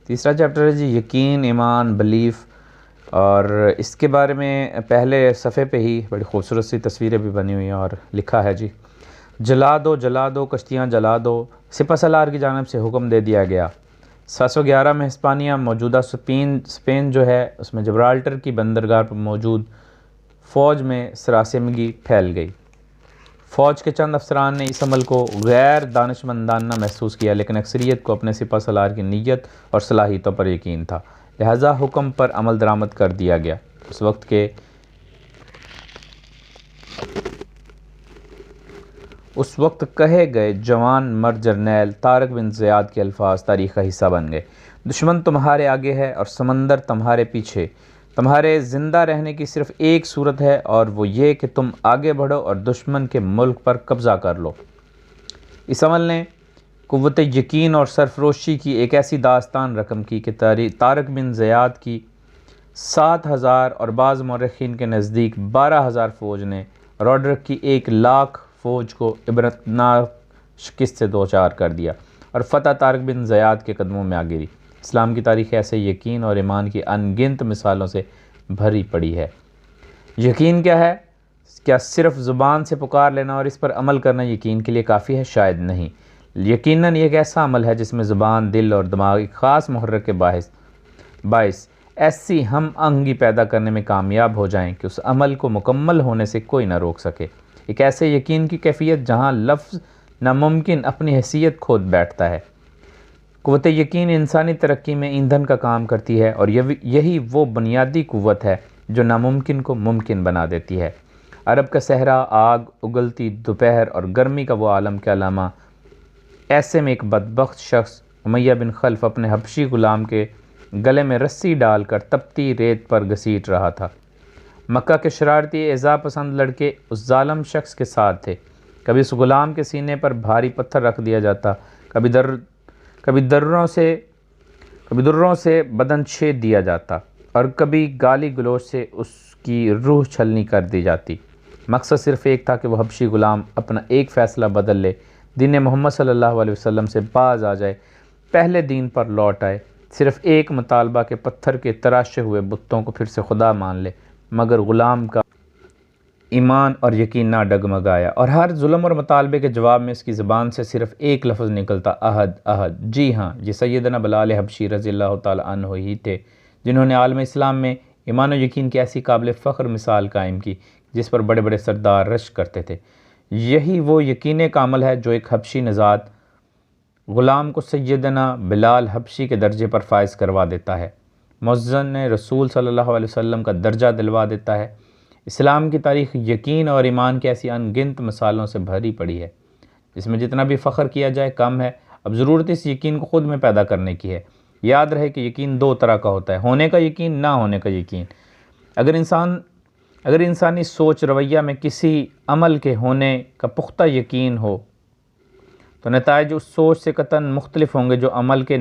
تیسرا چیپٹر ہے جی یقین، ایمان، بلیف، اور اس کے بارے میں پہلے صفحے پہ ہی بڑی خوبصورت سی تصویریں بھی بنی ہوئی ہیں اور لکھا ہے جی جلا دو کشتیاں جلا دو، سپہ سالار کی جانب سے حکم دے دیا گیا۔ 711 میں ہسپانیہ موجودہ اسپین جو ہے اس میں جبرالٹر کی بندرگاہ پر موجود فوج میں سراسیمگی پھیل گئی۔ فوج کے چند افسران نے اس عمل کو غیر دانشمندانہ محسوس کیا، لیکن اکثریت کو اپنے سپہ سالار کی نیت اور صلاحیتوں پر یقین تھا، لہذا حکم پر عمل درآمد کر دیا گیا۔ اس وقت کہے گئے جوان مرد جرنیل طارق بن زیاد کے الفاظ تاریخ کا حصہ بن گئے: دشمن تمہارے آگے ہے اور سمندر تمہارے پیچھے، تمہارے زندہ رہنے کی صرف ایک صورت ہے اور وہ یہ کہ تم آگے بڑھو اور دشمن کے ملک پر قبضہ کر لو۔ اس عمل نے قوت یقین اور سرفروشی کی ایک ایسی داستان رقم کی کہ طارق بن زیاد کی 7,000 اور بعض مورخین کے نزدیک 12,000 فوج نے روڈرک کی 1,00,000 فوج کو عبرتناک شکست سے دوچار کر دیا اور فتح طارق بن زیاد کے قدموں میں آ گری۔ اسلام کی تاریخ ایسے یقین اور ایمان کی ان گنت مثالوں سے بھری پڑی ہے۔ یقین کیا ہے؟ کیا صرف زبان سے پکار لینا اور اس پر عمل کرنا یقین کے لیے کافی ہے؟ شاید نہیں۔ یقیناً یہ ایک ایسا عمل ہے جس میں زبان، دل اور دماغ ایک خاص محرک کے باعث ایسی ہم آہنگی پیدا کرنے میں کامیاب ہو جائیں کہ اس عمل کو مکمل ہونے سے کوئی نہ روک سکے۔ ایک ایسے یقین کی کیفیت جہاں لفظ ناممکن اپنی حیثیت کھو بیٹھتا ہے۔ قوت یقین انسانی ترقی میں ایندھن کا کام کرتی ہے اور یہی وہ بنیادی قوت ہے جو ناممکن کو ممکن بنا دیتی ہے۔ عرب کا صحرا، آگ، اگلتی دوپہر اور گرمی کا وہ عالم کے علامہ، ایسے میں ایک بدبخت شخص امیہ بن خلف اپنے حبشی غلام کے گلے میں رسی ڈال کر تپتی ریت پر گھسیٹ رہا تھا۔ مکہ کے شرارتی ایذا پسند لڑکے اس ظالم شخص کے ساتھ تھے۔ کبھی اس غلام کے سینے پر بھاری پتھر رکھ دیا جاتا، کبھی دروں سے بدن چھید دیا جاتا اور کبھی گالی گلوچ سے اس کی روح چھلنی کر دی جاتی۔ مقصد صرف ایک تھا کہ وہ حبشی غلام اپنا ایک فیصلہ بدل لے، دین محمد صلی اللہ علیہ وسلم سے باز آ جائے، پہلے دین پر لوٹ آئے، صرف ایک مطالبہ کہ پتھر کے تراشے ہوئے بتوں کو پھر سے خدا مان لے۔ مگر غلام کا ایمان اور یقین نہ ڈگمگایا اور ہر ظلم اور مطالبے کے جواب میں اس کی زبان سے صرف ایک لفظ نکلتا: احد، احد۔ جی ہاں، یہ سیدنا بلال حبشی رضی اللہ تعالیٰ عنہ ہی تھے جنہوں نے عالم اسلام میں ایمان و یقین کی ایسی قابل فخر مثال قائم کی جس پر بڑے بڑے سردار رشک کرتے تھے۔ یہی وہ یقین کامل ہے جو ایک حبشی نژاد غلام کو سیدنا بلال حبشی کے درجے پر فائز کروا دیتا ہے، مؤذن رسول صلی اللہ علیہ وسلم کا درجہ دلوا دیتا ہے۔ اسلام کی تاریخ یقین اور ایمان کی ایسی ان گنت مثالوں سے بھری پڑی ہے جس میں جتنا بھی فخر کیا جائے کم ہے۔ اب ضرورت اس یقین کو خود میں پیدا کرنے کی ہے۔ یاد رہے کہ یقین دو طرح کا ہوتا ہے: ہونے کا یقین، نہ ہونے کا یقین۔ اگر انسانی سوچ رویہ میں کسی عمل کے ہونے کا پختہ یقین ہو تو نتائج اس سوچ سے قطعاً مختلف ہوں گے جو عمل کے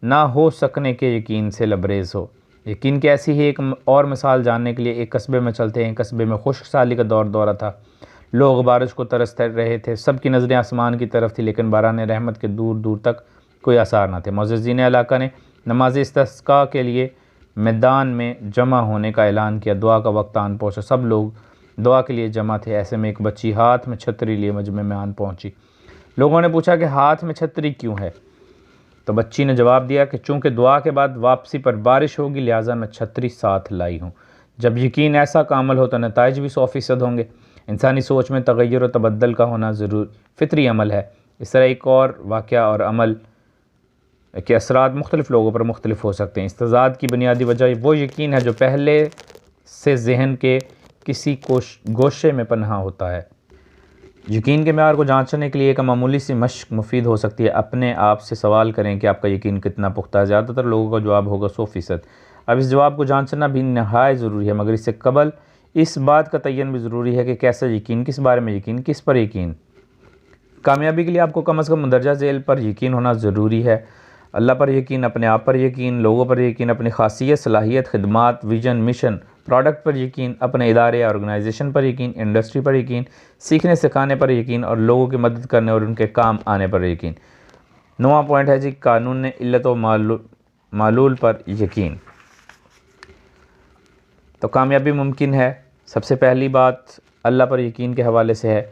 نہ ہو سکنے کے یقین سے لبریز ہو۔ یقین کی ایسی ہی ایک اور مثال جاننے کے لیے ایک قصبے میں چلتے ہیں۔ قصبے میں خشک سالی کا دورہ تھا، لوگ بارش کو ترس رہے تھے، سب کی نظریں آسمان کی طرف تھی، لیکن باران رحمت کے دور دور تک کوئی آثار نہ تھے۔ معززین علاقہ نے نماز استسقاء کے لیے میدان میں جمع ہونے کا اعلان کیا۔ دعا کا وقت آن پہنچا، سب لوگ دعا کے لیے جمع تھے۔ ایسے میں ایک بچی ہاتھ میں چھتری لیے مجمع میں آن پہنچی۔ لوگوں نے پوچھا کہ ہاتھ میں چھتری کیوں ہے؟ تو بچی نے جواب دیا کہ چونکہ دعا کے بعد واپسی پر بارش ہوگی لہٰذا میں چھتری ساتھ لائی ہوں۔ جب یقین ایسا کامل ہو تو نتائج بھی 100% ہوں گے۔ انسانی سوچ میں تغیر و تبدل کا ہونا فطری عمل ہے۔ اس طرح ایک اور واقعہ اور عمل کے اثرات مختلف لوگوں پر مختلف ہو سکتے ہیں۔ اس تضاد کی بنیادی وجہ وہ یقین ہے جو پہلے سے ذہن کے کسی گوشے میں پنہاں ہوتا ہے۔ یقین کے معیار کو جانچنے کے لیے ایک معمولی سی مشق مفید ہو سکتی ہے۔ اپنے آپ سے سوال کریں کہ آپ کا یقین کتنا پختہ ہے۔ زیادہ تر لوگوں کا جواب ہوگا 100%۔ اب اس جواب کو جانچنا بھی نہایت ضروری ہے، مگر اس سے قبل اس بات کا تعین بھی ضروری ہے کہ کیسا یقین، کس بارے میں یقین، کس پر یقین۔ کامیابی کے لیے آپ کو کم از کم مندرجہ ذیل پر یقین ہونا ضروری ہے: اللہ پر یقین، اپنے آپ پر یقین، لوگوں پر یقین، اپنی خاصیت، صلاحیت، خدمات، ویژن، مشن، پروڈکٹ پر یقین، اپنے ادارے یا آرگنائزیشن پر یقین، انڈسٹری پر یقین، سیکھنے سکھانے پر یقین اور لوگوں کی مدد کرنے اور ان کے کام آنے پر یقین۔ 9واں پوائنٹ ہے جی قانون علت و معلول پر یقین۔ تو کامیابی ممکن ہے، سب سے پہلی بات اللہ پر یقین کے حوالے سے ہے۔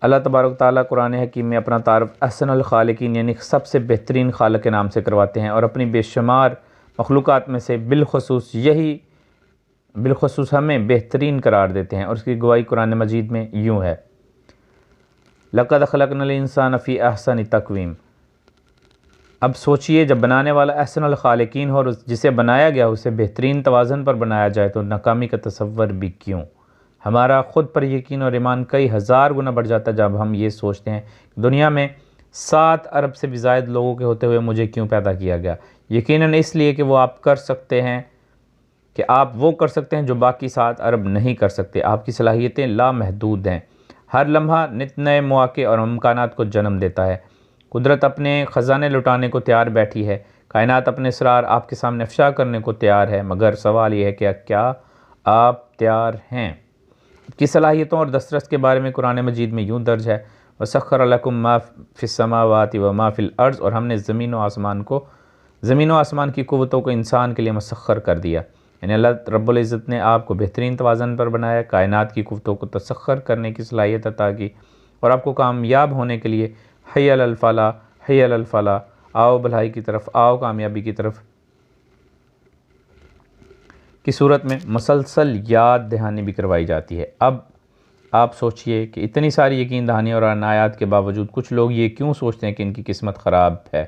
اللہ تبارک تعالیٰ قرآن حکیم میں اپنا تعارف احسن الخالقین یعنی سب سے بہترین خالق کے نام سے کرواتے ہیں، اور اپنی بے شمار مخلوقات میں سے بالخصوص ہمیں بہترین قرار دیتے ہیں، اور اس کی گواہی قرآن مجید میں یوں ہے، لَقَدْ خَلَقْنَا الْإِنسَانَ فِي أَحْسَنِ تَقْوِيمٍ۔ اب سوچئے جب بنانے والا احسن الخالقین ہو اور جسے بنایا گیا اسے بہترین توازن پر بنایا جائے تو ناکامی کا تصور بھی کیوں۔ ہمارا خود پر یقین اور ایمان کئی ہزار گنا بڑھ جاتا ہے جب ہم یہ سوچتے ہیں کہ دنیا میں 7 ارب سے بھی زائد لوگوں کے ہوتے ہوئے مجھے کیوں پیدا کیا گیا۔ یقیناً اس لیے کہ آپ وہ کر سکتے ہیں جو باقی 7 ارب نہیں کر سکتے۔ آپ کی صلاحیتیں لامحدود ہیں۔ ہر لمحہ نت نئے مواقع اور امکانات کو جنم دیتا ہے۔ قدرت اپنے خزانے لٹانے کو تیار بیٹھی ہے، کائنات اپنے اسرار آپ کے سامنے افشا کرنے کو تیار ہے، مگر سوال یہ ہے کہ کیا آپ تیار ہیں؟ کی صلاحیتوں اور دسترس کے بارے میں قرآن مجید میں یوں درج ہے، وَسَخَّرَ لَكُم مَّا فِي السَّمَاوَاتِ وَمَا فِي الْأَرْضِ، اور ہم نے زمین و آسمان کی قوتوں کو انسان کے لیے مسخر کر دیا۔ یعنی اللہ رب العزت نے آپ کو بہترین توازن پر بنایا، کائنات کی قوتوں کو تسخر کرنے کی صلاحیت عطا کی، اور آپ کو کامیاب ہونے کے لیے حی علی الفلاح، حی علی الفلاح، آؤ بھلائی کی طرف، آؤ کامیابی کی طرف کی صورت میں مسلسل یاد دہانی بھی کروائی جاتی ہے۔ اب آپ سوچئے کہ اتنی ساری یقین دہانی اور عنایات کے باوجود کچھ لوگ یہ کیوں سوچتے ہیں کہ ان کی قسمت خراب ہے،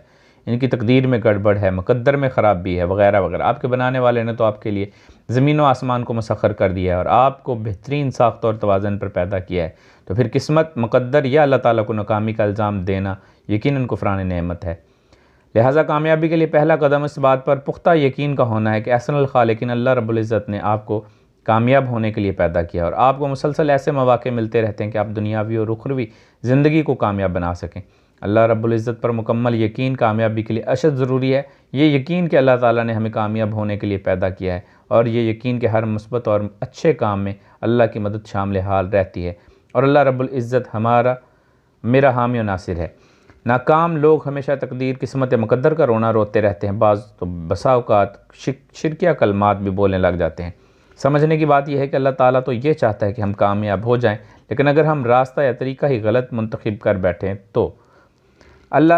ان کی تقدیر میں گڑبڑ ہے، مقدر میں خرابی ہے، وغیرہ وغیرہ۔ آپ کے بنانے والے نے تو آپ کے لیے زمین و آسمان کو مسخر کر دیا ہے اور آپ کو بہترین ساخت اور توازن پر پیدا کیا ہے، تو پھر قسمت، مقدر یا اللہ تعالیٰ کو ناکامی کا الزام دینا یقیناً کفران نعمت ہے۔ لہٰذا کامیابی کے لیے پہلا قدم اس بات پر پختہ یقین کا ہونا ہے کہ احسن الخالقین اللہ رب العزت نے آپ کو کامیاب ہونے کے لیے پیدا کیا، اور آپ کو مسلسل ایسے مواقع ملتے رہتے ہیں کہ آپ دنیاوی اور اخروی زندگی کو کامیاب بنا سکیں۔ اللہ رب العزت پر مکمل یقین کامیابی کے لیے اشد ضروری ہے۔ یہ یقین کہ اللہ تعالیٰ نے ہمیں کامیاب ہونے کے لیے پیدا کیا ہے، اور یہ یقین کہ ہر مثبت اور اچھے کام میں اللہ کی مدد شامل حال رہتی ہے، اور اللہ رب العزت میرا حامی و ناصر ہے۔ ناکام لوگ ہمیشہ تقدیر، قسمت یا مقدر کا رونا روتے رہتے ہیں، بعض تو بسا اوقات شرکیہ کلمات بھی بولنے لگ جاتے ہیں۔ سمجھنے کی بات یہ ہے کہ اللہ تعالیٰ تو یہ چاہتا ہے کہ ہم کامیاب ہو جائیں، لیکن اگر ہم راستہ یا طریقہ ہی غلط منتخب کر بیٹھیں تو اللہ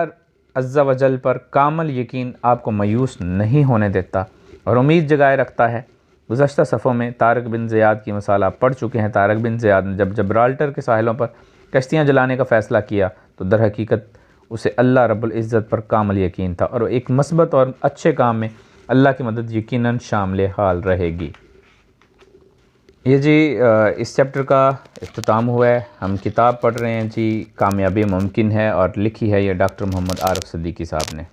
عز و جل پر کامل یقین آپ کو مایوس نہیں ہونے دیتا اور امید جگائے رکھتا ہے۔ گزشتہ صفوں میں طارق بن زیاد کی مثال آپ پڑھ چکے ہیں۔ طارق بن زیاد نے جب جبرالٹر کے ساحلوں پر کشتیاں جلانے کا فیصلہ کیا تو در حقیقت اسے اللہ رب العزت پر کامل یقین تھا، اور ایک مثبت اور اچھے کام میں اللہ کی مدد یقیناً شامل حال رہے گی۔ یہ جی اس چیپٹر کا اختتام ہوا ہے۔ ہم کتاب پڑھ رہے ہیں جی کامیابی ممکن ہے، اور لکھی ہے یہ ڈاکٹر محمد عارف صدیقی صاحب نے۔